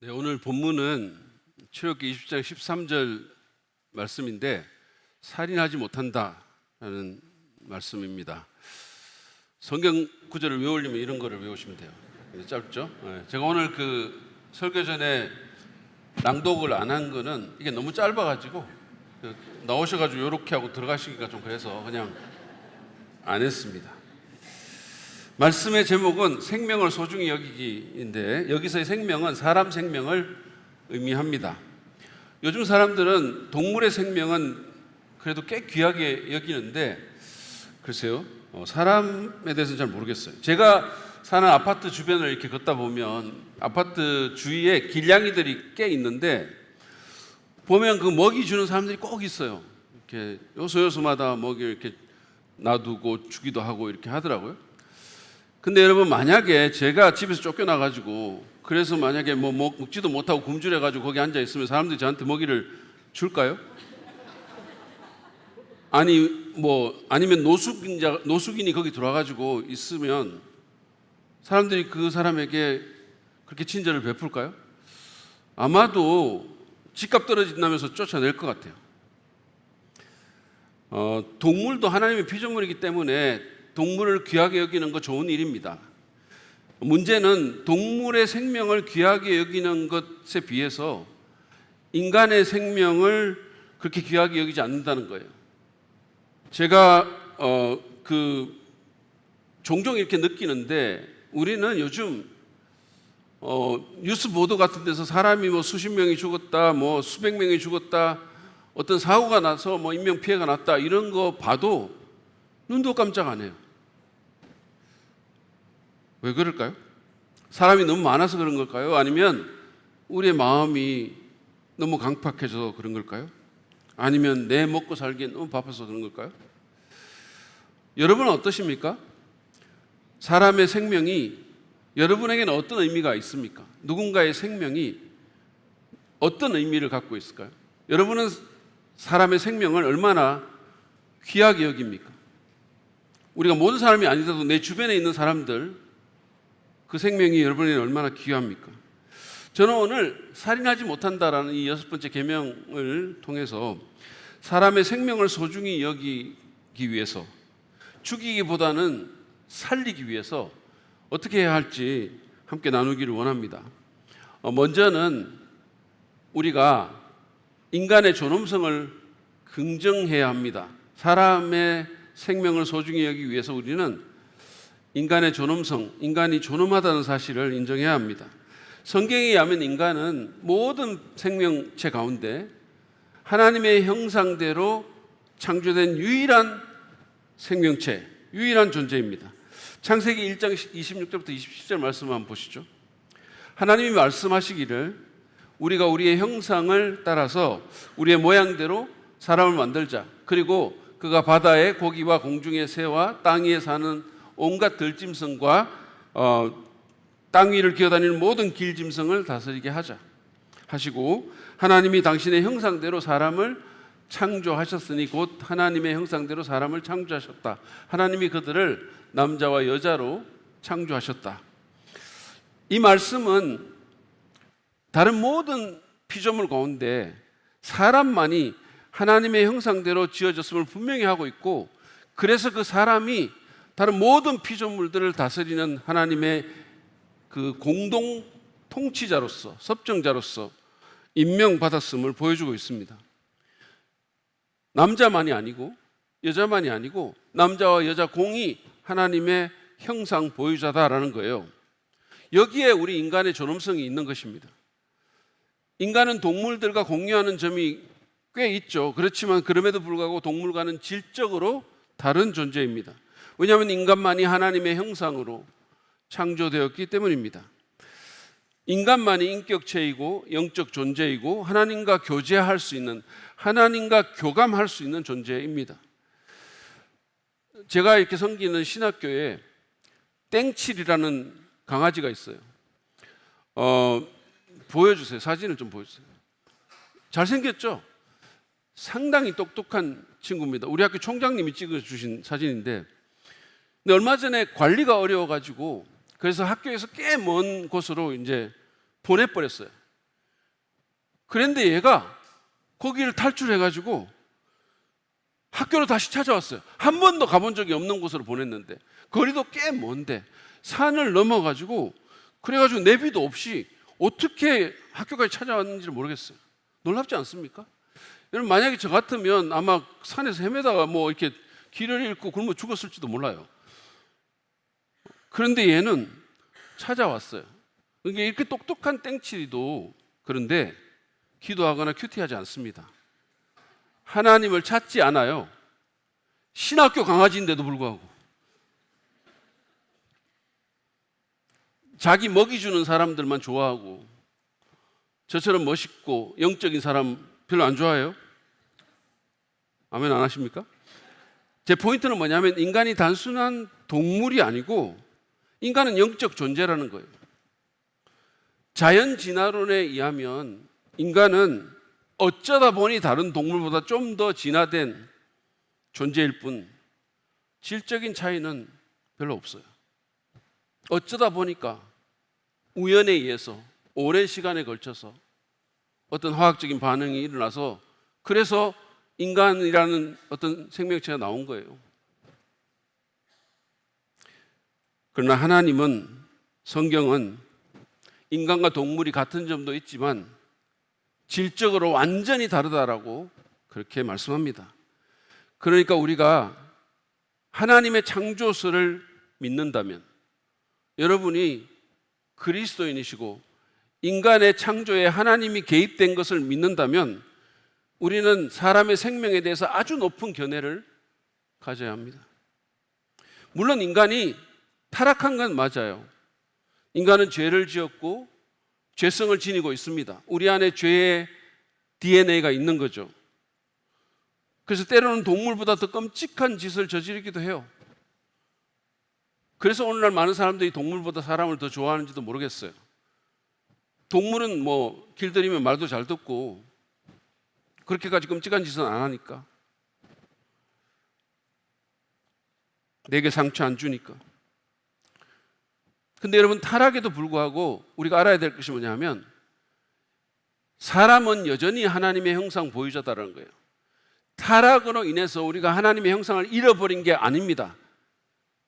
네, 오늘 본문은 출애굽기 20장 13절 말씀인데 살인하지 못한다라는 말씀입니다. 성경 구절을 외우려면 이런 거를 외우시면 돼요. 짧죠? 네, 제가 오늘 그 설교 전에 낭독을 안 한 거는 이게 너무 짧아가지고 나오셔가지고 이렇게 하고 들어가시기가 좀 그래서 그냥 안 했습니다. 말씀의 제목은 생명을 소중히 여기기인데 여기서의 생명은 사람 생명을 의미합니다. 요즘 사람들은 동물의 생명은 그래도 꽤 귀하게 여기는데 글쎄요, 사람에 대해서는 잘 모르겠어요. 제가 사는 아파트 주변을 이렇게 걷다 보면 아파트 주위에 길냥이들이 꽤 있는데 보면 그 먹이 주는 사람들이 꼭 있어요. 이렇게 요소요소마다 먹이 이렇게 놔두고 주기도 하고 이렇게 하더라고요. 근데 여러분, 만약에 제가 집에서 쫓겨나가지고 그래서 만약에 뭐 먹지도 못하고 굶주려가지고 거기 앉아 있으면 사람들이 저한테 먹이를 줄까요? 아니면 노숙인이 거기 들어와가지고 있으면 사람들이 그 사람에게 그렇게 친절을 베풀까요? 아마도 집값 떨어진다면서 쫓아낼 것 같아요. 동물도 하나님의 피조물이기 때문에 동물을 귀하게 여기는 거 좋은 일입니다. 문제는 동물의 생명을 귀하게 여기는 것에 비해서 인간의 생명을 그렇게 귀하게 여기지 않는다는 거예요. 제가 종종 이렇게 느끼는데 우리는 요즘 뉴스 보도 같은 데서 사람이 뭐 수십 명이 죽었다, 뭐 수백 명이 죽었다, 어떤 사고가 나서 뭐 인명 피해가 났다 이런 거 봐도 눈도 깜짝 안 해요. 왜 그럴까요? 사람이 너무 많아서 그런 걸까요? 아니면 우리의 마음이 너무 강팍해져서 그런 걸까요? 아니면 내 먹고 살기엔 너무 바빠서 그런 걸까요? 여러분은 어떠십니까? 사람의 생명이 여러분에게는 어떤 의미가 있습니까? 누군가의 생명이 어떤 의미를 갖고 있을까요? 여러분은 사람의 생명을 얼마나 귀하게 여깁니까? 우리가 모든 사람이 아니더라도 내 주변에 있는 사람들, 그 생명이 여러분에게 얼마나 귀합니까? 저는 오늘 살인하지 못한다라는 이 6번째 계명을 통해서 사람의 생명을 소중히 여기기 위해서, 죽이기보다는 살리기 위해서 어떻게 해야 할지 함께 나누기를 원합니다. 먼저는 우리가 인간의 존엄성을 긍정해야 합니다. 사람의 생명을 소중히 여기기 위해서 우리는 인간의 존엄성, 인간이 존엄하다는 사실을 인정해야 합니다. 성경에 의하면 인간은 모든 생명체 가운데 하나님의 형상대로 창조된 유일한 생명체, 유일한 존재입니다. 창세기 1장 26절부터 27절 말씀을 한번 보시죠. 하나님이 말씀하시기를 우리가 우리의 형상을 따라서 우리의 모양대로 사람을 만들자. 그리고 그가 바다의 고기와 공중의 새와 땅 위에 사는 온갖 들짐승과 땅 위를 기어다니는 모든 길짐승을 다스리게 하자 하시고, 하나님이 당신의 형상대로 사람을 창조하셨으니 곧 하나님의 형상대로 사람을 창조하셨다. 하나님이 그들을 남자와 여자로 창조하셨다. 이 말씀은 다른 모든 피조물 가운데 사람만이 하나님의 형상대로 지어졌음을 분명히 하고 있고, 그래서 그 사람이 다른 모든 피조물들을 다스리는 하나님의 그 공동 통치자로서, 섭정자로서 임명받았음을 보여주고 있습니다. 남자만이 아니고 여자만이 아니고 남자와 여자 공이 하나님의 형상 보유자다라는 거예요. 여기에 우리 인간의 존엄성이 있는 것입니다. 인간은 동물들과 공유하는 점이 꽤 있죠. 그렇지만 그럼에도 불구하고 동물과는 질적으로 다른 존재입니다. 왜냐하면 인간만이 하나님의 형상으로 창조되었기 때문입니다. 인간만이 인격체이고 영적 존재이고 하나님과 교제할 수 있는, 하나님과 교감할 수 있는 존재입니다. 제가 이렇게 섬기는 신학교에 땡칠이라는 강아지가 있어요. 보여주세요. 사진을 좀 보여주세요. 잘생겼죠? 상당히 똑똑한 친구입니다. 우리 학교 총장님이 찍어주신 사진인데, 근데 얼마 전에 관리가 어려워가지고 그래서 학교에서 꽤 먼 곳으로 이제 보내버렸어요. 그런데 얘가 거기를 탈출해가지고 학교로 다시 찾아왔어요. 한 번도 가본 적이 없는 곳으로 보냈는데 거리도 꽤 먼데 산을 넘어가지고 그래가지고 내비도 없이 어떻게 학교까지 찾아왔는지를 모르겠어요. 놀랍지 않습니까? 여러분, 만약에 저 같으면 아마 산에서 헤매다가 뭐 이렇게 길을 잃고 굶어 죽었을지도 몰라요. 그런데 얘는 찾아왔어요. 이게 이렇게 똑똑한 땡치리도 그런데 기도하거나 큐티하지 않습니다. 하나님을 찾지 않아요. 신학교 강아지인데도 불구하고 자기 먹이 주는 사람들만 좋아하고 저처럼 멋있고 영적인 사람 별로 안 좋아해요? 아멘 안 하십니까? 제 포인트는 뭐냐면 인간이 단순한 동물이 아니고 인간은 영적 존재라는 거예요. 자연 진화론에 의하면 인간은 어쩌다 보니 다른 동물보다 좀 더 진화된 존재일 뿐 질적인 차이는 별로 없어요. 어쩌다 보니까 우연에 의해서 오랜 시간에 걸쳐서 어떤 화학적인 반응이 일어나서 그래서 인간이라는 어떤 생명체가 나온 거예요. 그러나 하나님은, 성경은 인간과 동물이 같은 점도 있지만 질적으로 완전히 다르다라고 그렇게 말씀합니다. 그러니까 우리가 하나님의 창조설을 믿는다면, 여러분이 그리스도인이시고 인간의 창조에 하나님이 개입된 것을 믿는다면 우리는 사람의 생명에 대해서 아주 높은 견해를 가져야 합니다. 물론 인간이 타락한 건 맞아요. 인간은 죄를 지었고 죄성을 지니고 있습니다. 우리 안에 죄의 DNA가 있는 거죠. 그래서 때로는 동물보다 더 끔찍한 짓을 저지르기도 해요. 그래서 오늘날 많은 사람들이 동물보다 사람을 더 좋아하는지도 모르겠어요. 동물은 뭐 길들이면 말도 잘 듣고 그렇게까지 끔찍한 짓은 안 하니까, 내게 상처 안 주니까. 근데 여러분, 타락에도 불구하고 우리가 알아야 될 것이 뭐냐면 사람은 여전히 하나님의 형상 보유자다라는 거예요. 타락으로 인해서 우리가 하나님의 형상을 잃어버린 게 아닙니다.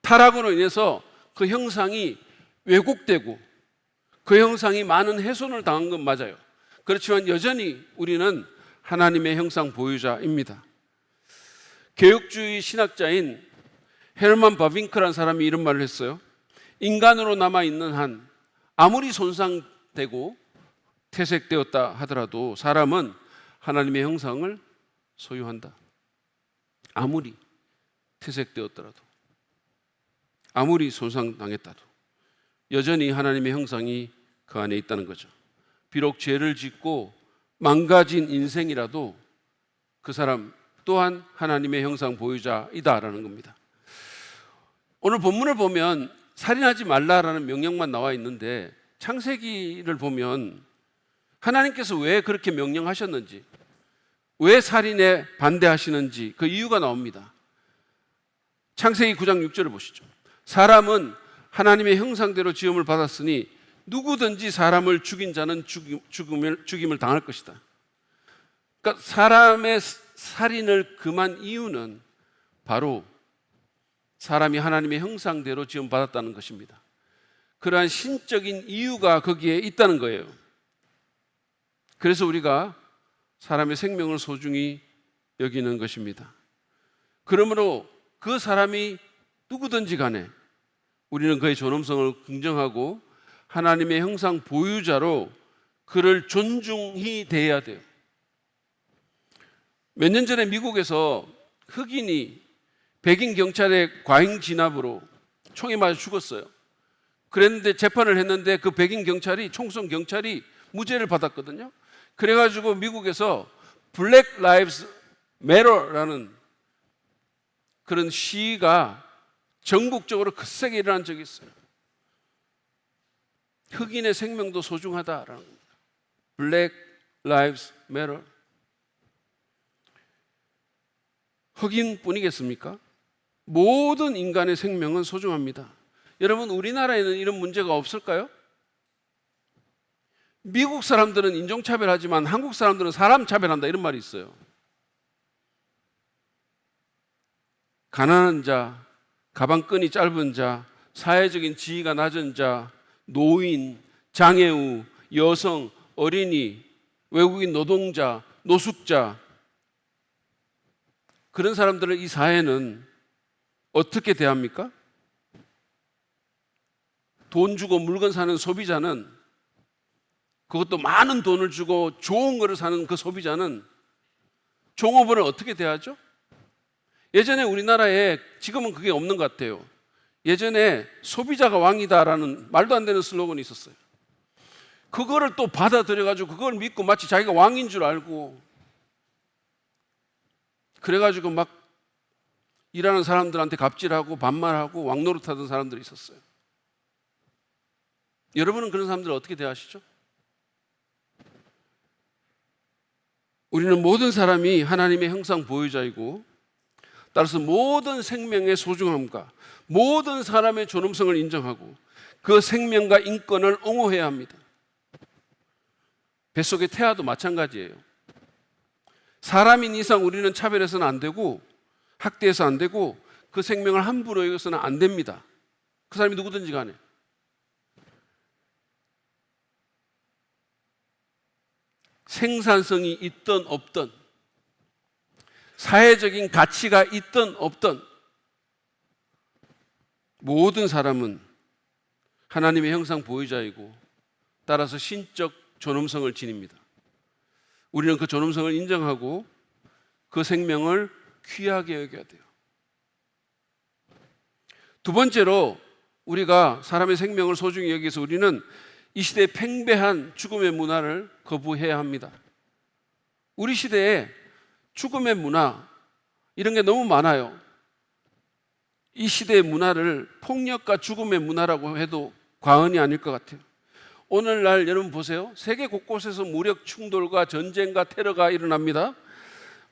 타락으로 인해서 그 형상이 왜곡되고 그 형상이 많은 훼손을 당한 건 맞아요. 그렇지만 여전히 우리는 하나님의 형상 보유자입니다. 개혁주의 신학자인 헤르만 바빙크라는 사람이 이런 말을 했어요. 인간으로 남아있는 한 아무리 손상되고 퇴색되었다 하더라도 사람은 하나님의 형상을 소유한다. 아무리 퇴색되었더라도, 아무리 손상당했다도 여전히 하나님의 형상이 그 안에 있다는 거죠. 비록 죄를 짓고 망가진 인생이라도 그 사람 또한 하나님의 형상 보유자이다라는 겁니다. 오늘 본문을 보면 살인하지 말라라는 명령만 나와 있는데 창세기를 보면 하나님께서 왜 그렇게 명령하셨는지, 왜 살인에 반대하시는지 그 이유가 나옵니다. 창세기 9장 6절을 보시죠. 사람은 하나님의 형상대로 지음을 받았으니 누구든지 사람을 죽인 자는 죽임을 당할 것이다. 그러니까 사람의 살인을 금한 이유는 바로 사람이 하나님의 형상대로 지음 받았다는 것입니다. 그러한 신적인 이유가 거기에 있다는 거예요. 그래서 우리가 사람의 생명을 소중히 여기는 것입니다. 그러므로 그 사람이 누구든지 간에 우리는 그의 존엄성을 긍정하고 하나님의 형상 보유자로 그를 존중히 대해야 돼요. 몇 년 전에 미국에서 흑인이 백인 경찰의 과잉 진압으로 총에 맞아 죽었어요. 그랬는데 재판을 했는데 그 백인 경찰이, 총쏜 경찰이 무죄를 받았거든요. 그래가지고 미국에서 블랙 라이브스 매터라는 그런 시위가 전국적으로 거세게 일어난 적이 있어요. 흑인의 생명도 소중하다라는 겁니다. 블랙 라이브스 매터. 흑인뿐이겠습니까? 모든 인간의 생명은 소중합니다. 여러분, 우리나라에는 이런 문제가 없을까요? 미국 사람들은 인종차별하지만 한국 사람들은 사람차별한다 이런 말이 있어요. 가난한 자, 가방끈이 짧은 자, 사회적인 지위가 낮은 자, 노인, 장애우, 여성, 어린이, 외국인 노동자, 노숙자, 그런 사람들을 이 사회는 어떻게 대합니까? 돈 주고 물건 사는 소비자는, 그것도 많은 돈을 주고 좋은 거를 사는 그 소비자는 종업원을 어떻게 대하죠? 예전에 우리나라에, 지금은 그게 없는 것 같아요. 예전에 소비자가 왕이다라는 말도 안 되는 슬로건이 있었어요. 그거를 또 받아들여가지고 그걸 믿고 마치 자기가 왕인 줄 알고, 그래가지고 막 일하는 사람들한테 갑질하고 반말하고 왕노릇하던 사람들이 있었어요. 여러분은 그런 사람들을 어떻게 대하시죠? 우리는 모든 사람이 하나님의 형상 보유자이고, 따라서 모든 생명의 소중함과 모든 사람의 존엄성을 인정하고 그 생명과 인권을 옹호해야 합니다. 뱃속의 태아도 마찬가지예요. 사람인 이상 우리는 차별해서는 안 되고 학대해서 안 되고 그 생명을 함부로 여겨서는 안 됩니다. 그 사람이 누구든지 간에. 생산성이 있든 없든, 사회적인 가치가 있든 없든, 모든 사람은 하나님의 형상 보유자이고 따라서 신적 존엄성을 지닙니다. 우리는 그 존엄성을 인정하고 그 생명을 귀하게 여겨야 돼요. 두 번째로, 우리가 사람의 생명을 소중히 여기서 우리는 이 시대의 팽배한 죽음의 문화를 거부해야 합니다. 우리 시대에 죽음의 문화, 이런 게 너무 많아요. 이 시대의 문화를 폭력과 죽음의 문화라고 해도 과언이 아닐 것 같아요. 오늘날 여러분 보세요. 세계 곳곳에서 무력 충돌과 전쟁과 테러가 일어납니다.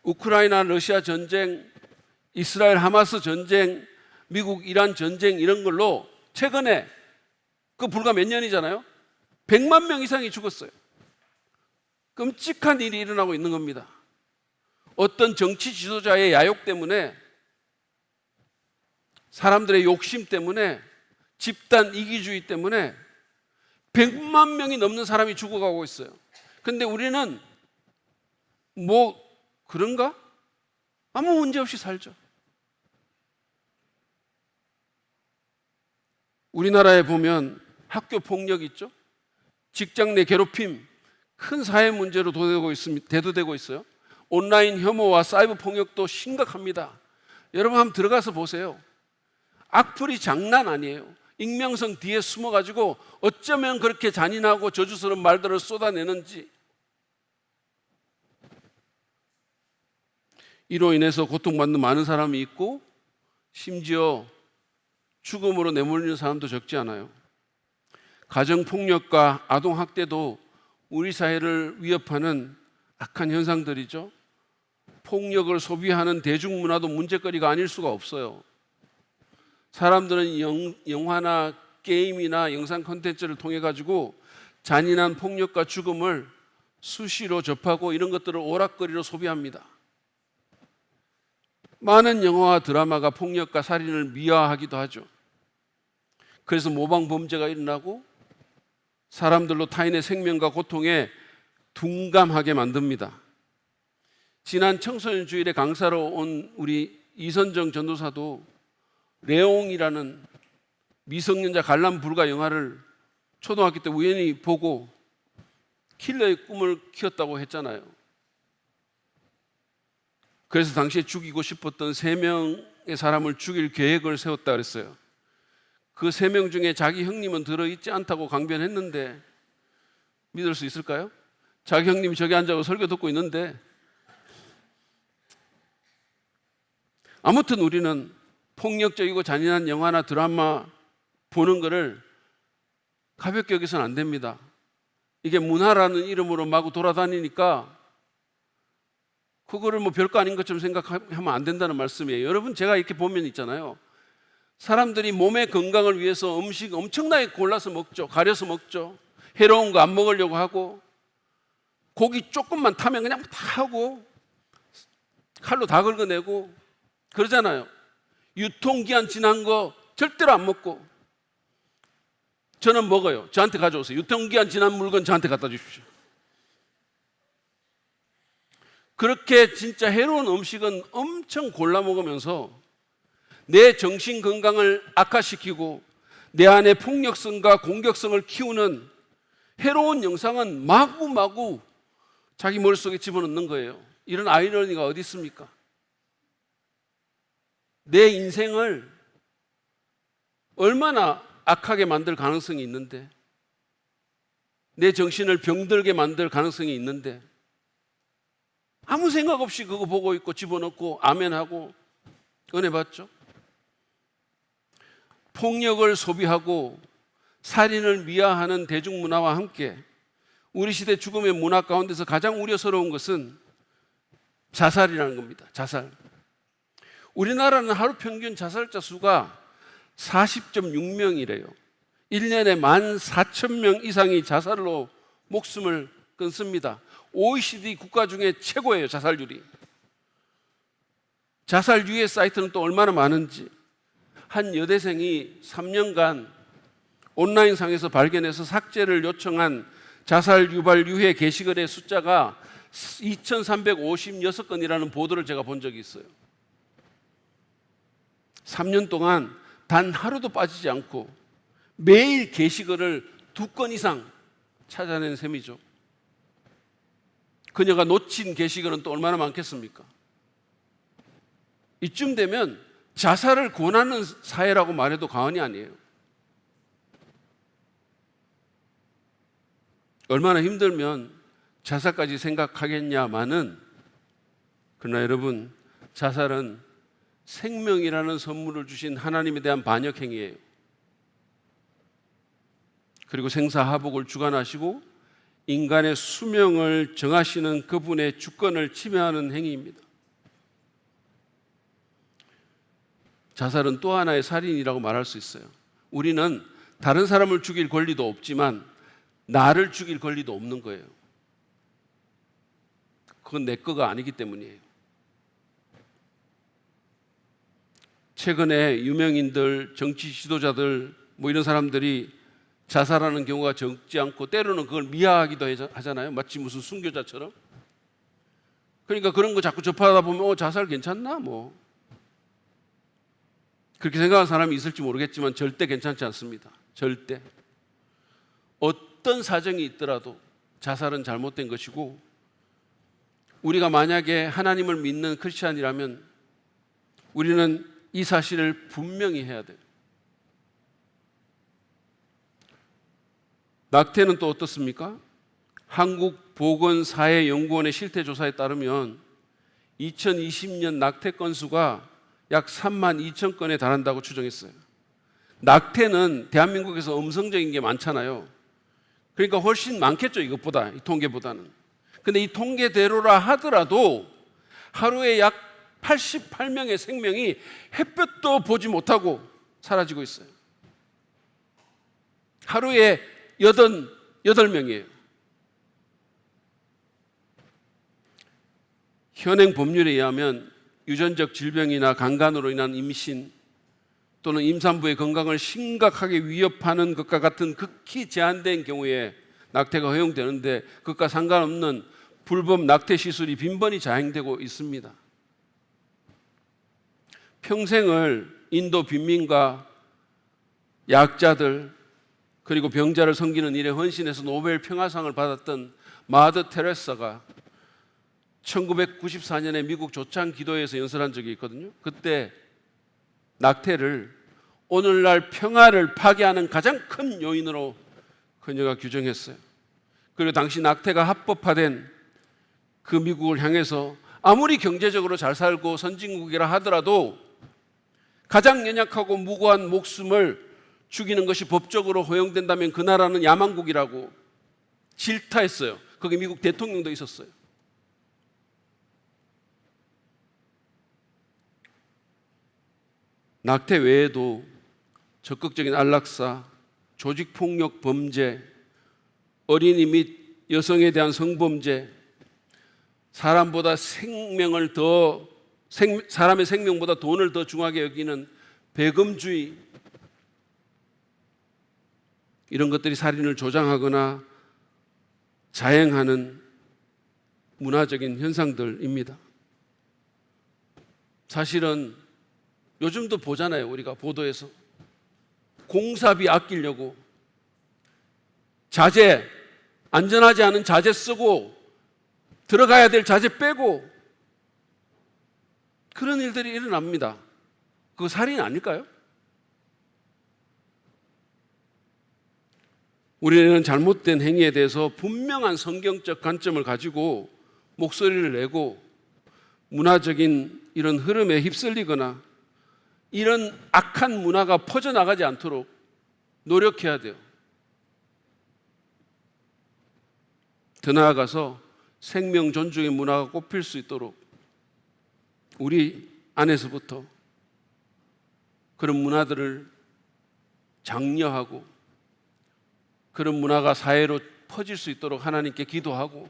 우크라이나 러시아 전쟁, 이스라엘 하마스 전쟁, 미국 이란 전쟁, 이런 걸로 최근에, 그 불과 몇 년이잖아요. 100만 명 이상이 죽었어요. 끔찍한 일이 일어나고 있는 겁니다. 어떤 정치 지도자의 야욕 때문에, 사람들의 욕심 때문에, 집단 이기주의 때문에 100만 명이 넘는 사람이 죽어가고 있어요. 근데 우리는 뭐 그런가? 아무 문제 없이 살죠. 우리나라에 보면 학교 폭력 있죠? 직장 내 괴롭힘, 큰 사회 문제로 대두되고 있어요. 온라인 혐오와 사이버 폭력도 심각합니다. 여러분 한번 들어가서 보세요. 악플이 장난 아니에요. 익명성 뒤에 숨어가지고 어쩌면 그렇게 잔인하고 저주스러운 말들을 쏟아내는지. 이로 인해서 고통받는 많은 사람이 있고, 심지어 죽음으로 내몰리는 사람도 적지 않아요. 가정폭력과 아동학대도 우리 사회를 위협하는 악한 현상들이죠. 폭력을 소비하는 대중문화도 문제거리가 아닐 수가 없어요. 사람들은 영화나 게임이나 영상 콘텐츠를 통해 가지고 잔인한 폭력과 죽음을 수시로 접하고 이런 것들을 오락거리로 소비합니다. 많은 영화와 드라마가 폭력과 살인을 미화하기도 하죠. 그래서 모방 범죄가 일어나고 사람들로 타인의 생명과 고통에 둔감하게 만듭니다. 지난 청소년 주일에 강사로 온 우리 이선정 전도사도 레옹이라는 미성년자 관람 불가 영화를 초등학교 때 우연히 보고 킬러의 꿈을 키웠다고 했잖아요. 그래서 당시에 죽이고 싶었던 3명의 사람을 죽일 계획을 세웠다 그랬어요. 그 3명 중에 자기 형님은 들어있지 않다고 강변했는데 믿을 수 있을까요? 자기 형님이 저기 앉아서 설교 듣고 있는데. 아무튼 우리는 폭력적이고 잔인한 영화나 드라마 보는 거를 가볍게 여기서는 안 됩니다. 이게 문화라는 이름으로 마구 돌아다니니까 그거를 뭐 별거 아닌 것처럼 생각하면 안 된다는 말씀이에요. 여러분, 제가 이렇게 보면 있잖아요. 사람들이 몸의 건강을 위해서 음식 엄청나게 골라서 먹죠. 가려서 먹죠. 해로운 거 안 먹으려고 하고, 고기 조금만 타면 그냥 다 하고 칼로 다 긁어내고 그러잖아요. 유통기한 지난 거 절대로 안 먹고. 저는 먹어요. 저한테 가져오세요. 유통기한 지난 물건 저한테 갖다 주십시오. 그렇게 진짜 해로운 음식은 엄청 골라 먹으면서 내 정신 건강을 악화시키고 내 안에 폭력성과 공격성을 키우는 해로운 영상은 마구마구 자기 머릿속에 집어넣는 거예요. 이런 아이러니가 어디 있습니까? 내 인생을 얼마나 악하게 만들 가능성이 있는데, 내 정신을 병들게 만들 가능성이 있는데 아무 생각 없이 그거 보고 있고 집어넣고 아멘하고 은혜 받죠. 폭력을 소비하고 살인을 미화하는 대중문화와 함께 우리 시대 죽음의 문화 가운데서 가장 우려스러운 것은 자살이라는 겁니다. 자살. 우리나라는 하루 평균 자살자 수가 40.6명이래요. 1년에 14,000명 이상이 자살로 목숨을 끊습니다. OECD 국가 중에 최고예요, 자살률이. 자살 유해 사이트는 또 얼마나 많은지. 한 여대생이 3년간 온라인상에서 발견해서 삭제를 요청한 자살 유발 유해 게시글의 숫자가 2,356건이라는 보도를 제가 본 적이 있어요. 3년 동안 단 하루도 빠지지 않고 매일 게시글을 2건 이상 찾아낸 셈이죠. 그녀가 놓친 게시글은 또 얼마나 많겠습니까? 이쯤 되면 자살을 권하는 사회라고 말해도 과언이 아니에요. 얼마나 힘들면 자살까지 생각하겠냐마는, 그러나 여러분, 자살은 생명이라는 선물을 주신 하나님에 대한 반역행위예요. 그리고 생사하복을 주관하시고 인간의 수명을 정하시는 그분의 주권을 침해하는 행위입니다. 자살은 또 하나의 살인이라고 말할 수 있어요. 우리는 다른 사람을 죽일 권리도 없지만 나를 죽일 권리도 없는 거예요. 그건 내 거가 아니기 때문이에요. 최근에 유명인들, 정치 지도자들 뭐 이런 사람들이 자살하는 경우가 적지 않고 때로는 그걸 미화하기도 하잖아요. 마치 무슨 순교자처럼. 그러니까 그런 거 자꾸 접하다 보면 자살 괜찮나? 뭐 그렇게 생각하는 사람이 있을지 모르겠지만 절대 괜찮지 않습니다. 절대. 어떤 사정이 있더라도 자살은 잘못된 것이고, 우리가 만약에 하나님을 믿는 크리스찬이라면 우리는 이 사실을 분명히 해야 돼요. 낙태는 또 어떻습니까? 한국보건사회연구원의 실태조사에 따르면 2020년 낙태 건수가 약 32,000건에 달한다고 추정했어요. 낙태는 대한민국에서 음성적인 게 많잖아요. 그러니까 훨씬 많겠죠, 이것보다, 이 통계보다는. 근데 이 통계대로라 하더라도 하루에 약 88명의 생명이 햇볕도 보지 못하고 사라지고 있어요. 하루에 8명이에요. 현행 법률에 의하면 유전적 질병이나 강간으로 인한 임신 또는 임산부의 건강을 심각하게 위협하는 것과 같은 극히 제한된 경우에 낙태가 허용되는데, 그것과 상관없는 불법 낙태 시술이 빈번히 자행되고 있습니다. 평생을 인도 빈민과 약자들 그리고 병자를 섬기는 일에 헌신해서 노벨 평화상을 받았던 마더 테레사가 1994년에 미국 조창 기도회에서 연설한 적이 있거든요. 그때 낙태를 오늘날 평화를 파괴하는 가장 큰 요인으로 그녀가 규정했어요. 그리고 당시 낙태가 합법화된 그 미국을 향해서 아무리 경제적으로 잘 살고 선진국이라 하더라도 가장 연약하고 무고한 목숨을 죽이는 것이 법적으로 허용된다면 그 나라는 야만국이라고 질타했어요. 거기 미국 대통령도 있었어요. 낙태 외에도 적극적인 안락사, 조직폭력 범죄, 어린이 및 여성에 대한 성범죄, 사람의 생명보다 돈을 더 중하게 여기는 배금주의, 이런 것들이 살인을 조장하거나 자행하는 문화적인 현상들입니다. 사실은 요즘도 보잖아요. 우리가 보도에서 공사비 아끼려고 자재, 안전하지 않은 자재 쓰고 들어가야 될 자재 빼고 그런 일들이 일어납니다. 그거 살인 아닐까요? 우리는 잘못된 행위에 대해서 분명한 성경적 관점을 가지고 목소리를 내고 문화적인 이런 흐름에 휩쓸리거나 이런 악한 문화가 퍼져나가지 않도록 노력해야 돼요. 더 나아가서 생명 존중의 문화가 꽃필 수 있도록 우리 안에서부터 그런 문화들을 장려하고 그런 문화가 사회로 퍼질 수 있도록 하나님께 기도하고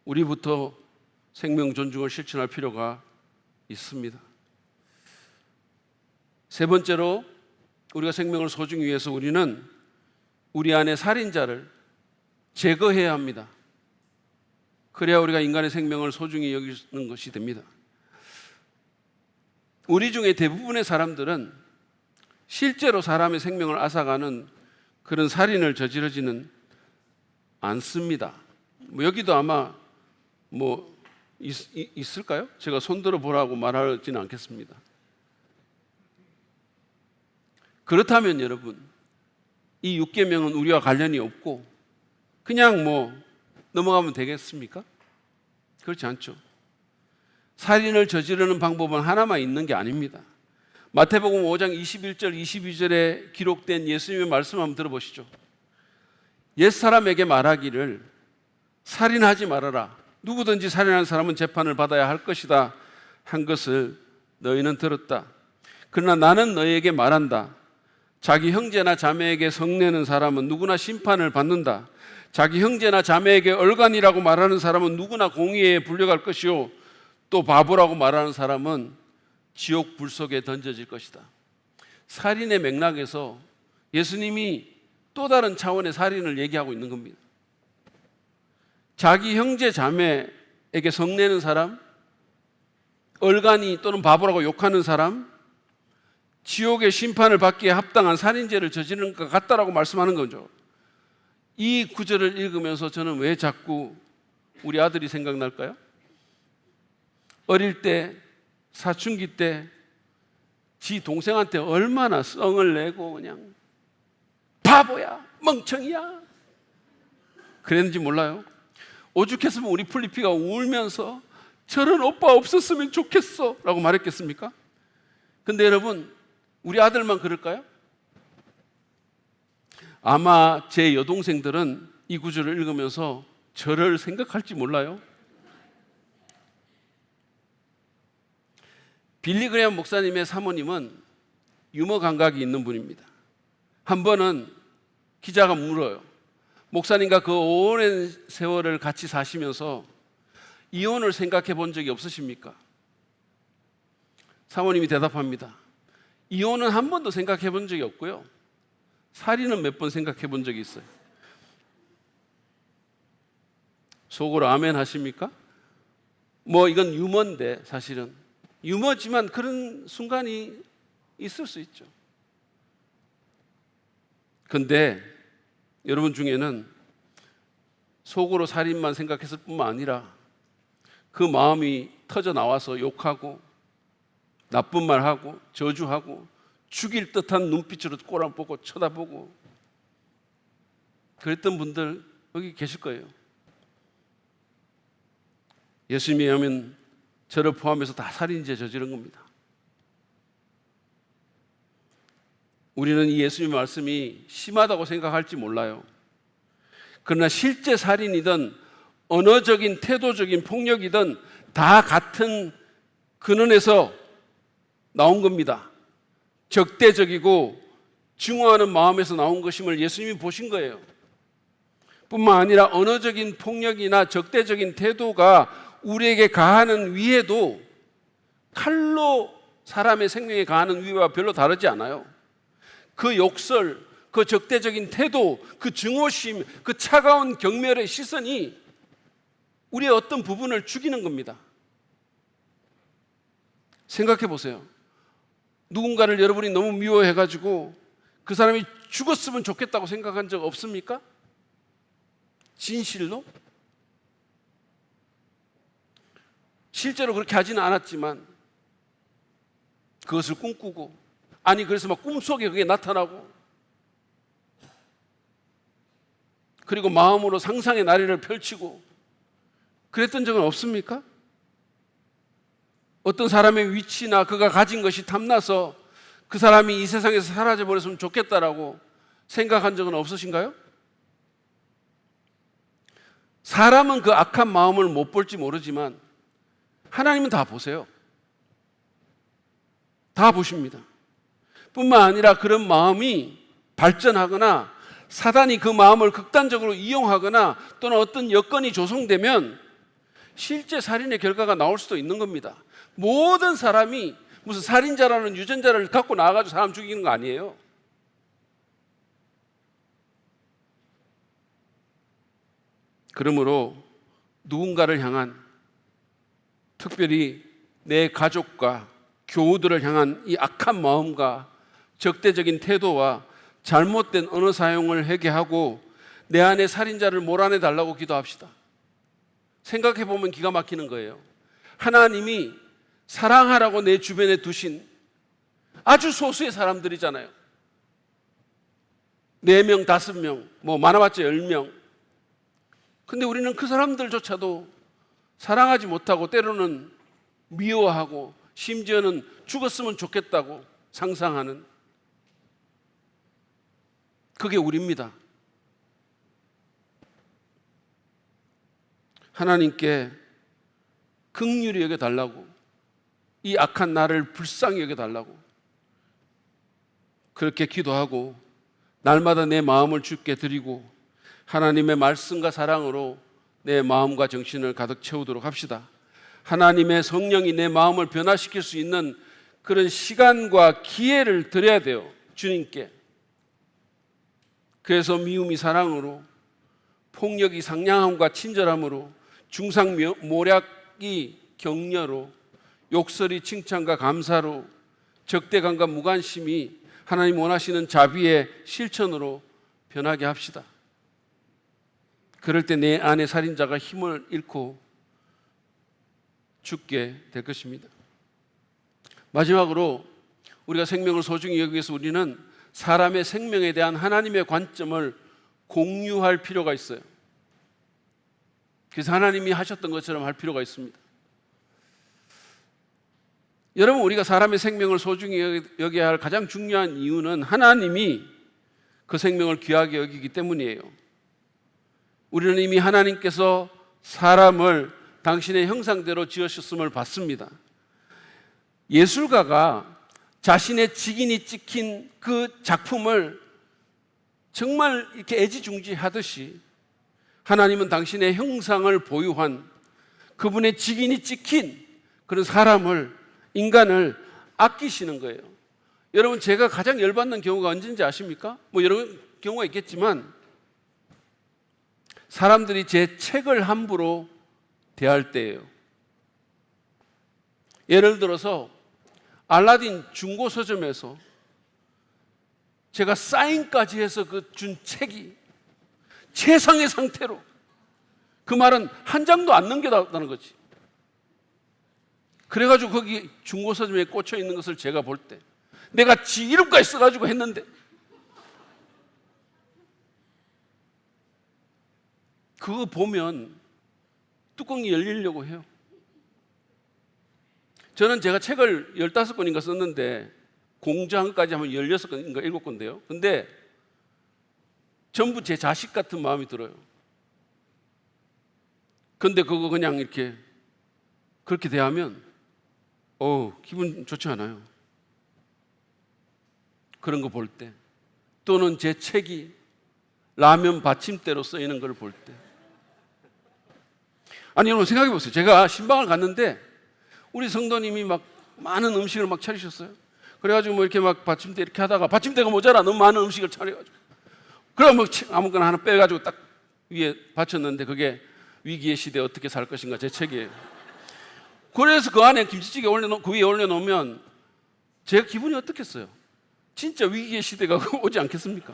우리부터 생명 존중을 실천할 필요가 있습니다. 세 번째로 우리가 생명을 소중히 위해서 우리는 우리 안에 살인자를 제거해야 합니다. 그래야 우리가 인간의 생명을 소중히 여기는 것이 됩니다. 우리 중에 대부분의 사람들은 실제로 사람의 생명을 앗아가는 그런 살인을 저지르지는 않습니다. 여기도 아마 있을까요? 제가 손들어 보라고 말하지는 않겠습니다. 그렇다면 여러분, 이 6계명은 우리와 관련이 없고 그냥 넘어가면 되겠습니까? 그렇지 않죠. 살인을 저지르는 방법은 하나만 있는 게 아닙니다. 마태복음 5장 21절 22절에 기록된 예수님의 말씀 한번 들어보시죠. 옛사람에게 말하기를 살인하지 말아라. 누구든지 살인하는 사람은 재판을 받아야 할 것이다 한 것을 너희는 들었다. 그러나 나는 너희에게 말한다. 자기 형제나 자매에게 성내는 사람은 누구나 심판을 받는다. 자기 형제나 자매에게 얼간이라고 말하는 사람은 누구나 공의에 불려갈 것이요 또 바보라고 말하는 사람은 지옥 불 속에 던져질 것이다. 살인의 맥락에서 예수님이 또 다른 차원의 살인을 얘기하고 있는 겁니다. 자기 형제 자매에게 성내는 사람, 얼간이 또는 바보라고 욕하는 사람, 지옥의 심판을 받기에 합당한 살인죄를 저지르는 것 같다라고 말씀하는 거죠. 이 구절을 읽으면서 저는 왜 자꾸 우리 아들이 생각날까요? 어릴 때 사춘기 때 지 동생한테 얼마나 썽을 내고 그냥 바보야, 멍청이야 그랬는지 몰라요. 오죽했으면 우리 플리피가 울면서 저런 오빠 없었으면 좋겠어 라고 말했겠습니까? 근데 여러분, 우리 아들만 그럴까요? 아마 제 여동생들은 이 구절을 읽으면서 저를 생각할지 몰라요. 빌리 그레이엄 목사님의 사모님은 유머 감각이 있는 분입니다. 한 번은 기자가 물어요. 목사님과 그 오랜 세월을 같이 사시면서 이혼을 생각해 본 적이 없으십니까? 사모님이 대답합니다. 이혼은 한 번도 생각해 본 적이 없고요. 살인은 몇 번 생각해 본 적이 있어요. 속으로 아멘 하십니까? 이건 유머인데 사실은 유머지만 그런 순간이 있을 수 있죠. 그런데 여러분 중에는 속으로 살인만 생각했을 뿐만 아니라 그 마음이 터져 나와서 욕하고 나쁜 말하고 저주하고 죽일 듯한 눈빛으로 꼬라보고 쳐다보고 그랬던 분들 여기 계실 거예요. 예수님이 하면 저를 포함해서 다 살인죄 저지른 겁니다. 우리는 이 예수님의 말씀이 심하다고 생각할지 몰라요. 그러나 실제 살인이든 언어적인 태도적인 폭력이든 다 같은 근원에서 나온 겁니다. 적대적이고 증오하는 마음에서 나온 것임을 예수님이 보신 거예요. 뿐만 아니라 언어적인 폭력이나 적대적인 태도가 우리에게 가하는 위해도 칼로 사람의 생명에 가하는 위해와 별로 다르지 않아요. 그 욕설, 그 적대적인 태도, 그 증오심, 그 차가운 경멸의 시선이 우리의 어떤 부분을 죽이는 겁니다. 생각해 보세요. 누군가를 여러분이 너무 미워해가지고 그 사람이 죽었으면 좋겠다고 생각한 적 없습니까? 진실로? 실제로 그렇게 하지는 않았지만 그것을 꿈꾸고, 아니 그래서 막 꿈속에 그게 나타나고, 그리고 마음으로 상상의 나래를 펼치고 그랬던 적은 없습니까? 어떤 사람의 위치나 그가 가진 것이 탐나서 그 사람이 이 세상에서 사라져버렸으면 좋겠다라고 생각한 적은 없으신가요? 사람은 그 악한 마음을 못 볼지 모르지만 하나님은 다 보세요. 다 보십니다. 뿐만 아니라 그런 마음이 발전하거나 사단이 그 마음을 극단적으로 이용하거나 또는 어떤 여건이 조성되면 실제 살인의 결과가 나올 수도 있는 겁니다. 모든 사람이 무슨 살인자라는 유전자를 갖고 나와가지고 사람 죽이는 거 아니에요. 그러므로 누군가를 향한, 특별히 내 가족과 교우들을 향한 이 악한 마음과 적대적인 태도와 잘못된 언어 사용을 회개하고 내 안에 살인자를 몰아내 달라고 기도합시다. 생각해 보면 기가 막히는 거예요. 하나님이 사랑하라고 내 주변에 두신 아주 소수의 사람들이잖아요. 4명, 5명, 뭐 많아봤자 10명. 근데 우리는 그 사람들조차도 사랑하지 못하고 때로는 미워하고 심지어는 죽었으면 좋겠다고 상상하는, 그게 우리입니다. 하나님께 긍휼히 여겨달라고, 이 악한 나를 불쌍히 여겨달라고 그렇게 기도하고 날마다 내 마음을 주께 드리고 하나님의 말씀과 사랑으로 내 마음과 정신을 가득 채우도록 합시다. 하나님의 성령이 내 마음을 변화시킬 수 있는 그런 시간과 기회를 드려야 돼요, 주님께. 그래서 미움이 사랑으로, 폭력이 상냥함과 친절함으로, 중상모략이 격려로, 욕설이 칭찬과 감사로, 적대감과 무관심이 하나님 원하시는 자비의 실천으로 변하게 합시다. 그럴 때 내 안에 살인자가 힘을 잃고 죽게 될 것입니다. 마지막으로 우리가 생명을 소중히 여기기 위해서 우리는 사람의 생명에 대한 하나님의 관점을 공유할 필요가 있어요. 그래서 하나님이 하셨던 것처럼 할 필요가 있습니다. 여러분, 우리가 사람의 생명을 소중히 여겨야 할 가장 중요한 이유는 하나님이 그 생명을 귀하게 여기기 때문이에요. 우리는 이미 하나님께서 사람을 당신의 형상대로 지으셨음을 봤습니다. 예술가가 자신의 직인이 찍힌 그 작품을 정말 이렇게 애지중지하듯이 하나님은 당신의 형상을 보유한 그분의 직인이 찍힌 그런 사람을, 인간을 아끼시는 거예요. 여러분, 제가 가장 열받는 경우가 언제인지 아십니까? 뭐 여러 경우가 있겠지만 사람들이 제 책을 함부로 대할 때예요. 예를 들어서 알라딘 중고 서점에서 제가 사인까지 해서 그 준 책이 최상의 상태로, 그 말은 한 장도 안 넘겨놨다는 거지. 그래가지고 거기 중고 서점에 꽂혀 있는 것을 제가 볼 때 내가 지 이름까지 써가지고 했는데 그거 보면 뚜껑이 열리려고 해요. 저는 제가 책을 15권인가 썼는데 공장까지 하면 16권인가 7권인데요. 근데 전부 제 자식 같은 마음이 들어요. 근데 그거 그냥 이렇게 그렇게 대하면 기분 좋지 않아요. 그런 거 볼 때. 또는 제 책이 라면 받침대로 쓰이는 걸 볼 때. 아니 여러분 생각해 보세요. 제가 신방을 갔는데 우리 성도님이 막 많은 음식을 막 차리셨어요. 그래가지고 뭐 이렇게 막 받침대 이렇게 하다가 받침대가 모자라 너무 많은 음식을 차려가지고 그럼 뭐 아무거나 하나 빼가지고 딱 위에 받쳤는데 그게 위기의 시대에 어떻게 살 것인가 제 책이에요. 그래서 그 안에 김치찌개 그 위에 올려놓으면 제가 기분이 어떻겠어요? 진짜 위기의 시대가 오지 않겠습니까?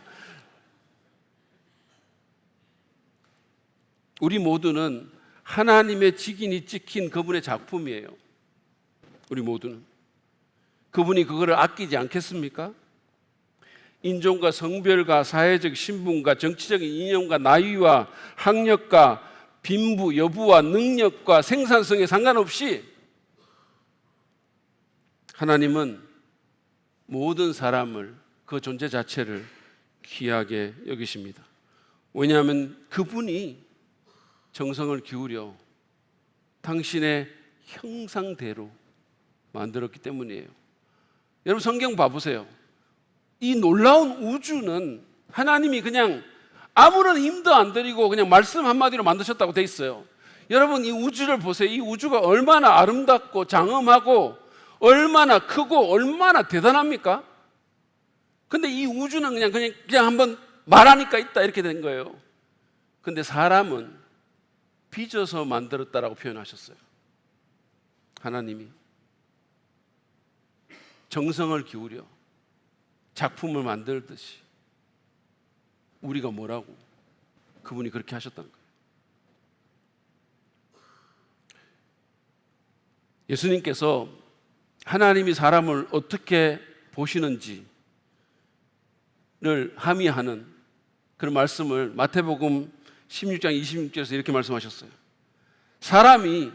우리 모두는 하나님의 직인이 찍힌 그분의 작품이에요. 우리 모두는. 그분이 그거를 아끼지 않겠습니까? 인종과 성별과 사회적 신분과 정치적인 이념과 나이와 학력과 빈부, 여부와 능력과 생산성에 상관없이 하나님은 모든 사람을 그 존재 자체를 귀하게 여기십니다. 왜냐하면 그분이 정성을 기울여 당신의 형상대로 만들었기 때문이에요. 여러분 성경 봐보세요. 이 놀라운 우주는 하나님이 그냥 아무런 힘도 안 들이고 그냥 말씀 한마디로 만드셨다고 돼 있어요. 여러분 이 우주를 보세요. 이 우주가 얼마나 아름답고 장엄하고 얼마나 크고 얼마나 대단합니까? 근데 이 우주는 그냥 한번 말하니까 있다 이렇게 된 거예요. 근데 사람은 빚어서 만들었다라고 표현하셨어요. 하나님이 정성을 기울여 작품을 만들듯이 우리가 뭐라고 그분이 그렇게 하셨다는 거예요. 예수님께서 하나님이 사람을 어떻게 보시는지를 함의하는 그런 말씀을 마태복음 16장 26절에서 이렇게 말씀하셨어요. 사람이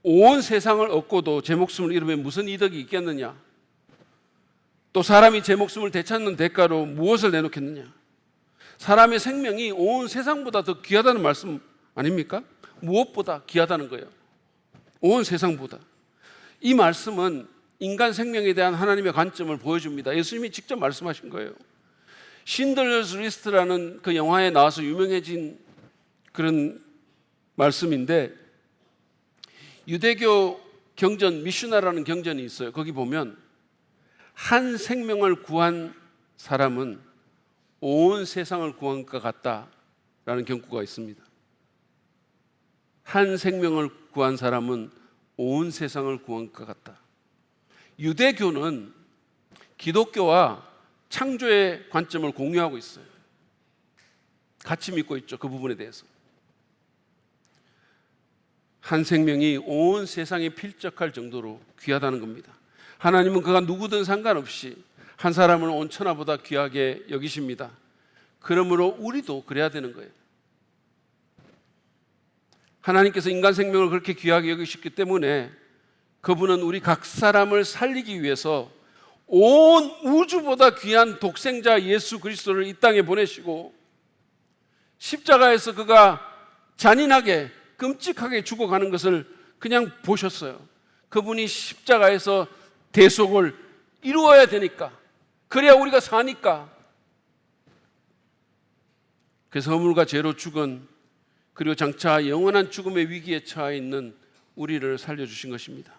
온 세상을 얻고도 제 목숨을 잃으면 무슨 이득이 있겠느냐? 또 사람이 제 목숨을 되찾는 대가로 무엇을 내놓겠느냐? 사람의 생명이 온 세상보다 더 귀하다는 말씀 아닙니까? 무엇보다 귀하다는 거예요. 온 세상보다. 이 말씀은 인간 생명에 대한 하나님의 관점을 보여줍니다. 예수님이 직접 말씀하신 거예요. 신들러스 리스트라는 그 영화에 나와서 유명해진 그런 말씀인데 유대교 경전 미슈나라는 경전이 있어요. 거기 보면 한 생명을 구한 사람은 온 세상을 구한 것 같다라는 경구가 있습니다. 한 생명을 구한 사람은 온 세상을 구한 것 같다. 유대교는 기독교와 창조의 관점을 공유하고 있어요. 같이 믿고 있죠. 그 부분에 대해서. 한 생명이 온 세상에 필적할 정도로 귀하다는 겁니다. 하나님은 그가 누구든 상관없이 한 사람을 온 천하보다 귀하게 여기십니다. 그러므로 우리도 그래야 되는 거예요. 하나님께서 인간 생명을 그렇게 귀하게 여기셨기 때문에 그분은 우리 각 사람을 살리기 위해서 온 우주보다 귀한 독생자 예수 그리스도를 이 땅에 보내시고 십자가에서 그가 잔인하게 끔찍하게 죽어가는 것을 그냥 보셨어요. 그분이 십자가에서 대속을 이루어야 되니까, 그래야 우리가 사니까. 그래서 허물과 죄로 죽은, 그리고 장차 영원한 죽음의 위기에 처해 있는 우리를 살려주신 것입니다.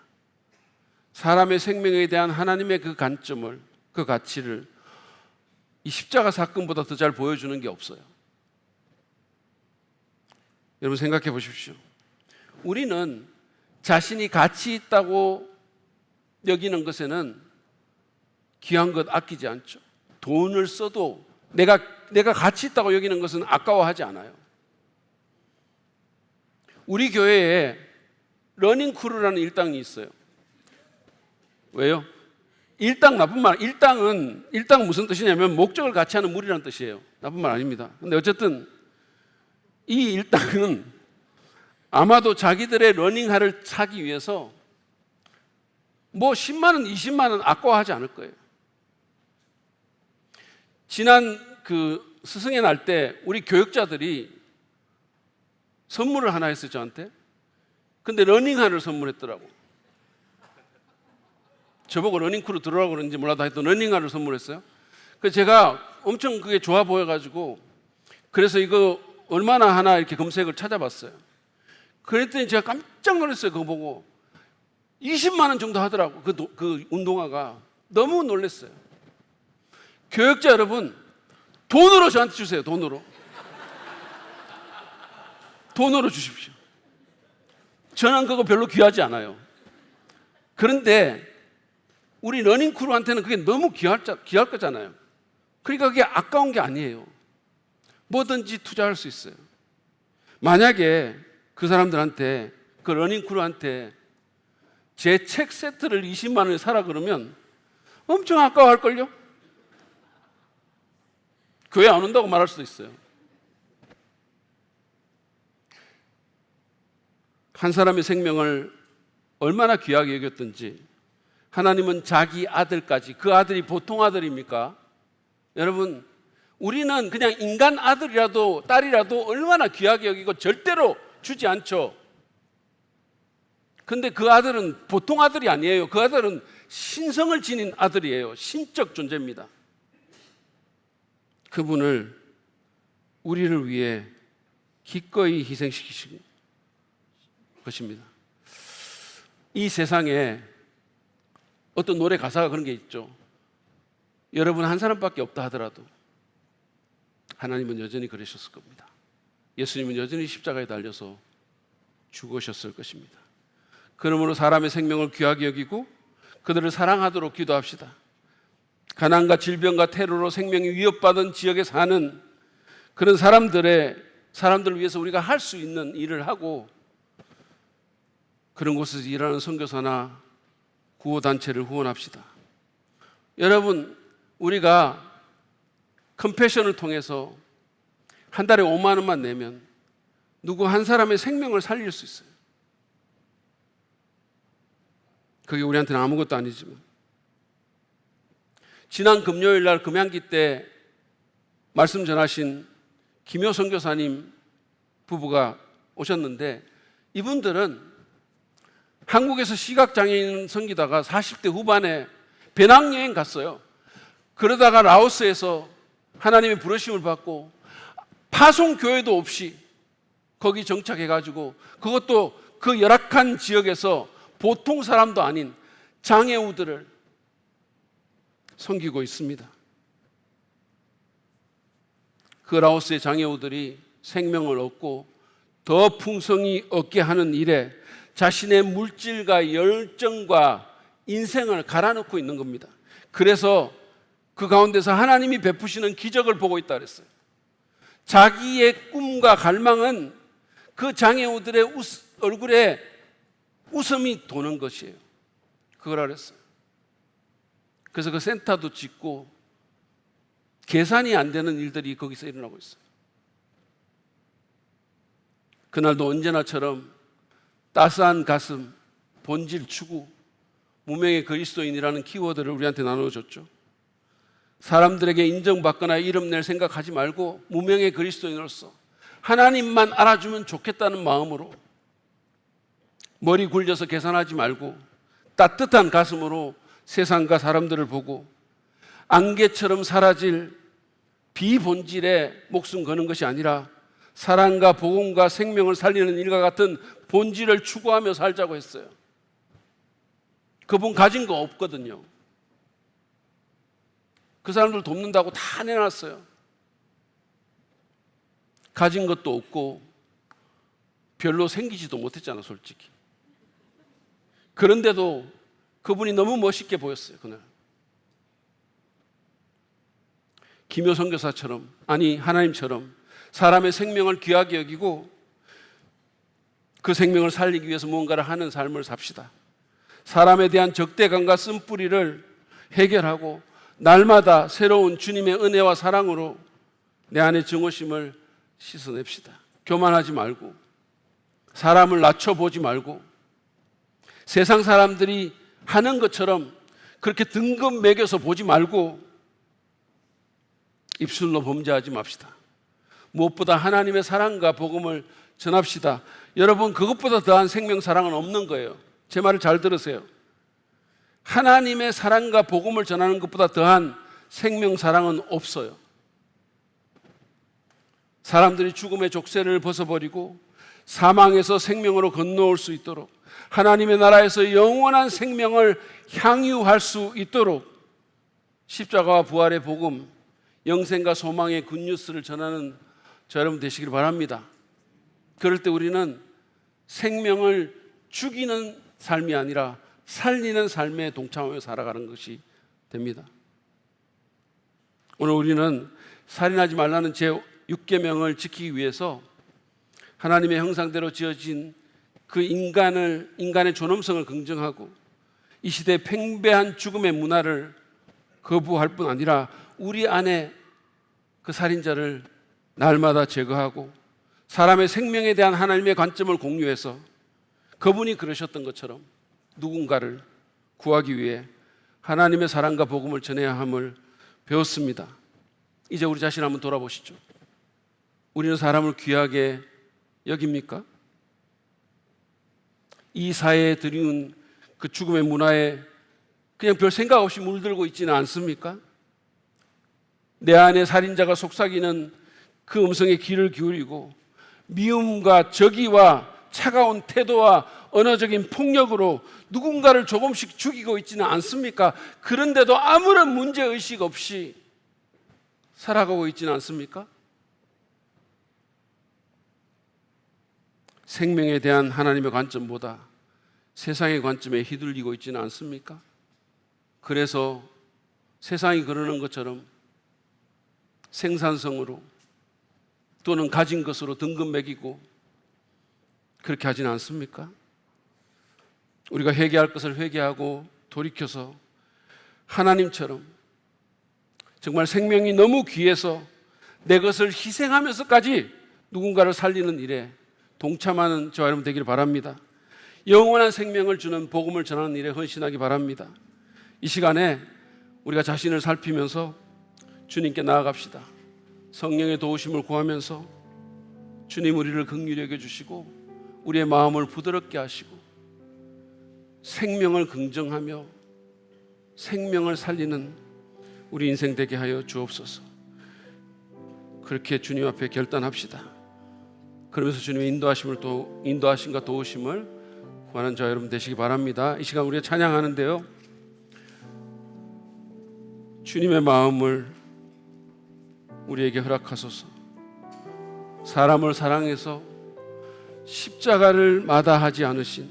사람의 생명에 대한 하나님의 그 관점을, 그 가치를 이 십자가 사건보다 더 잘 보여주는 게 없어요. 여러분 생각해 보십시오. 우리는 자신이 가치 있다고 여기는 것에는 귀한 것 아끼지 않죠. 돈을 써도 내가 가치 있다고 여기는 것은 아까워하지 않아요. 우리 교회에 러닝크루라는 일당이 있어요. 왜요? 일당 나쁜 말, 일당 무슨 뜻이냐면 목적을 같이 하는 무리라는 뜻이에요. 나쁜 말 아닙니다. 근데 어쨌든 이 일당은 아마도 자기들의 러닝화를 사기 위해서 뭐 10만 원, 20만 원 아까워하지 않을 거예요. 지난 그 스승의 날 때 우리 교육자들이 선물을 하나 했어요, 저한테. 근데 러닝화를 선물했더라고. 저보고 러닝크루 들어오라고 그러는지 몰라도 하여튼 러닝화를 선물했어요. 그래서 제가 엄청 그게 좋아 보여가지고 그래서 이거 얼마나 하나 이렇게 검색을 찾아봤어요. 그랬더니 제가 깜짝 놀랐어요. 그거 보고 20만 원 정도 하더라고. 그 운동화가. 너무 놀랐어요. 교역자 여러분, 돈으로 저한테 주세요. 돈으로 주십시오. 저는 그거 별로 귀하지 않아요. 그런데 우리 러닝크루한테는 그게 너무 귀할 거잖아요. 그러니까 그게 아까운 게 아니에요. 뭐든지 투자할 수 있어요. 만약에 그 사람들한테, 그 러닝크루한테 제 책 세트를 20만 원에 사라 그러면 엄청 아까워할걸요? 교회 안 온다고 말할 수도 있어요. 한 사람의 생명을 얼마나 귀하게 여겼든지 하나님은 자기 아들까지, 그 아들이 보통 아들입니까? 여러분, 우리는 그냥 인간 아들이라도 딸이라도 얼마나 귀하게 여기고 절대로 주지 않죠. 근데 그 아들은 보통 아들이 아니에요. 그 아들은 신성을 지닌 아들이에요. 신적 존재입니다. 그분을 우리를 위해 기꺼이 희생시키신 것입니다. 이 세상에 어떤 노래 가사가 그런 게 있죠. 여러분 한 사람밖에 없다 하더라도 하나님은 여전히 그러셨을 겁니다. 예수님은 여전히 십자가에 달려서 죽으셨을 것입니다. 그러므로 사람의 생명을 귀하게 여기고 그들을 사랑하도록 기도합시다. 가난과 질병과 테러로 생명이 위협받은 지역에 사는 그런 사람들을 위해서 우리가 할 수 있는 일을 하고, 그런 곳에서 일하는 선교사나 구호단체를 후원합시다. 여러분, 우리가 컴패션을 통해서 한 달에 5만 원만 내면 누구 한 사람의 생명을 살릴 수 있어요. 그게 우리한테는 아무것도 아니지만, 지난 금요일 날 금양기 때 말씀 전하신 김효 선교사님 부부가 오셨는데, 이분들은 한국에서 시각장애인 섬기다가 40대 후반에 배낭여행 갔어요. 그러다가 라오스에서 하나님의 부르심을 받고 파송교회도 없이 거기 정착해가지고, 그것도 그 열악한 지역에서 보통 사람도 아닌 장애우들을 섬기고 있습니다. 그 라오스의 장애우들이 생명을 얻고 더 풍성히 얻게 하는 일에 자신의 물질과 열정과 인생을 갈아넣고 있는 겁니다. 그래서 그 가운데서 하나님이 베푸시는 기적을 보고 있다 그랬어요. 자기의 꿈과 갈망은 그 장애우들의 얼굴에 웃음이 도는 것이에요. 그걸 알았어요. 그래서 그 센터도 짓고 계산이 안 되는 일들이 거기서 일어나고 있어요. 그날도 언제나처럼 따스한 가슴, 본질 추구, 무명의 그리스도인이라는 키워드를 우리한테 나눠줬죠. 사람들에게 인정받거나 이름 낼 생각하지 말고 무명의 그리스도인으로서 하나님만 알아주면 좋겠다는 마음으로 머리 굴려서 계산하지 말고 따뜻한 가슴으로 세상과 사람들을 보고 안개처럼 사라질 비본질에 목숨 거는 것이 아니라 사랑과 복음과 생명을 살리는 일과 같은 본질을 추구하며 살자고 했어요. 그분 가진 거 없거든요. 그 사람들 돕는다고 다 내놨어요. 가진 것도 없고 별로 생기지도 못했잖아, 솔직히. 그런데도 그분이 너무 멋있게 보였어요, 그날. 김효 선교사처럼, 아니 하나님처럼 사람의 생명을 귀하게 여기고 그 생명을 살리기 위해서 무언가를 하는 삶을 삽시다. 사람에 대한 적대감과 쓴뿌리를 해결하고 날마다 새로운 주님의 은혜와 사랑으로 내 안의 증오심을 씻어냅시다. 교만하지 말고 사람을 낮춰보지 말고 세상 사람들이 하는 것처럼 그렇게 등급 매겨서 보지 말고 입술로 범죄하지 맙시다. 무엇보다 하나님의 사랑과 복음을 전합시다. 여러분, 그것보다 더한 생명 사랑은 없는 거예요. 제 말을 잘 들으세요. 하나님의 사랑과 복음을 전하는 것보다 더한 생명 사랑은 없어요. 사람들이 죽음의 족쇄를 벗어버리고 사망에서 생명으로 건너올 수 있도록, 하나님의 나라에서 영원한 생명을 향유할 수 있도록 십자가와 부활의 복음, 영생과 소망의 굿뉴스를 전하는 저 여러분 되시길 바랍니다. 그럴 때 우리는 생명을 죽이는 삶이 아니라 살리는 삶에 동참하며 살아가는 것이 됩니다. 오늘 우리는 살인하지 말라는 제6계명을 지키기 위해서 하나님의 형상대로 지어진 그 인간의 존엄성을 긍정하고 이 시대의 팽배한 죽음의 문화를 거부할 뿐 아니라 우리 안에 그 살인자를 날마다 제거하고 사람의 생명에 대한 하나님의 관점을 공유해서 그분이 그러셨던 것처럼 누군가를 구하기 위해 하나님의 사랑과 복음을 전해야 함을 배웠습니다. 이제 우리 자신 한번 돌아보시죠. 우리는 사람을 귀하게 여깁니까? 이 사회에 들이운 그 죽음의 문화에 그냥 별 생각 없이 물들고 있지는 않습니까? 내 안에 살인자가 속삭이는 그 음성에 귀를 기울이고 미움과 적의와 차가운 태도와 언어적인 폭력으로 누군가를 조금씩 죽이고 있지는 않습니까? 그런데도 아무런 문제의식 없이 살아가고 있지는 않습니까? 생명에 대한 하나님의 관점보다 세상의 관점에 휘둘리고 있지는 않습니까? 그래서 세상이 그러는 것처럼 생산성으로 또는 가진 것으로 등급 매기고 그렇게 하지는 않습니까? 우리가 회개할 것을 회개하고 돌이켜서 하나님처럼 정말 생명이 너무 귀해서 내 것을 희생하면서까지 누군가를 살리는 일에 동참하는 저와 여러분 되기를 바랍니다. 영원한 생명을 주는 복음을 전하는 일에 헌신하기 바랍니다. 이 시간에 우리가 자신을 살피면서 주님께 나아갑시다. 성령의 도우심을 구하면서 주님 우리를 긍휼히 여겨주시고 우리의 마음을 부드럽게 하시고 생명을 긍정하며 생명을 살리는 우리 인생 되게 하여 주옵소서. 그렇게 주님 앞에 결단합시다. 그러면서 주님의 인도하심과 도우심을 구하는 자 여러분 되시기 바랍니다. 이 시간 우리가 찬양하는데요, 주님의 마음을 우리에게 허락하소서. 사람을 사랑해서 십자가를 마다하지 않으신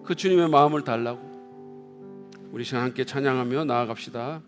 그 주님의 마음을 달라고 우리 시간 함께 찬양하며 나아갑시다.